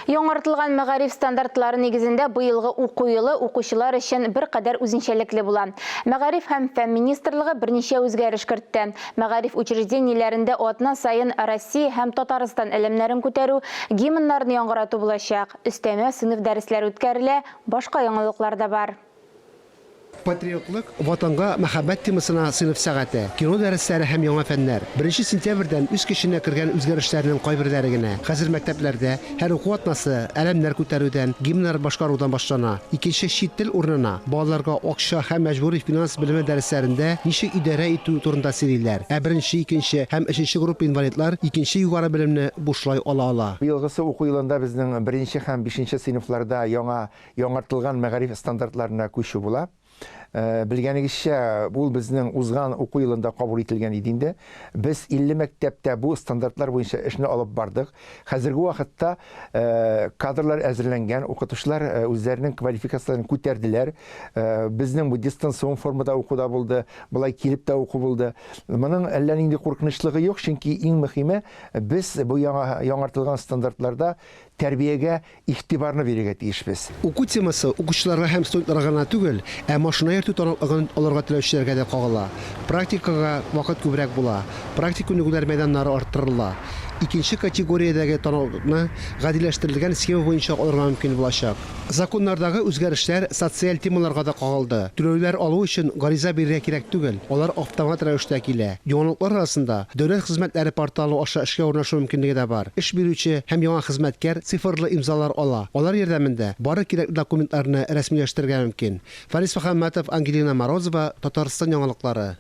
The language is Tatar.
Яңартылган мәгариф стандартлары негізінде быелгы уку елы укучылар өчен бер кадәр үзенчәлекле була. Мәгариф һәм фән министрлыгы берничә үзгәреш кертте. Мәгариф учреждениеләрендә атна сайын Россия һәм Татарстан элемнәрен күтәрү, гимннарны яңгырату булачак. Өстәмә сыйныф дәресләре үткәрелә, башка яңалыклар да бар. Патриотлык, ватанга мәхәббәт темасына сыйныф сәгате, кино дәресләре һәм яңа фәннәр. 1 сентябрьдән үз көченә кергән үзгәрешләрнең кайберләре генә. Хәзер мәктәпләрдә һәр уку атнасы әлемнәр күтәрүдән, гимннар башкарудан башлана. Икенче чит тел урынына балаларга акча һәм мәҗбүри финанс белеме дәресләрендә ничек идарә итү турында сөйлиләр. Ә беренче, икенче һәм өченче группа инвалидлар икенче югары белемне бушлай ала. Елгысы уку елында безнең 1 һәм 5 сыйныфларда яңартылган мәгариф стандартларына күчү була. Белгәнегезчә, бу безнең узган уку елында кабул ителгән иде инде. Без 50 мәктәптә бу стандартлар буенча эшне алып бардык. Хәзерге вакытта кадрлар әзерләнгән, укытучылар үзләренең квалификацияларын күтәрделәр. Безнең бу дистанцион формада укуда булды, булай килеп тә уку булды. Моның әллә нинди куркынычлыгы юк, чөнки иң мөһиме без бу яңартылган стандартларда тәрбиягә игътибарны бирергә тиешбез. Уку темасы укучыларга һәм студентларга гына түгел, ә машина йөртү таныклыгын алырга теләүчеләргә дә кагыла. Практикага вакыт күбрәк була, практик күнегүләр мәйданнары арттырыла. Икенче категориядәге таныклыкны гадиләштерелгән схема буенча алырга мөмкин булачак. Законнардагы үзгәрешләр социаль темаларга да кагылды. Түләүләр алу өчен гариза бирергә кирәк түгел, алар автомат рәвештә килә. Яңалыклар арасында дәүләт хезмәтләре порталы аша эшкә урнашу мөмкинлеге дә бар. Эш бирүче һәм яңа хезмәткәр цифрлы имзалар ала. Алар ярдәмендә бары кирәкле документларны рәсмиләштерергә мөмкин. Фарис Мөхәммәтов, Ангелина Морозова, Татарстан яңалыклары.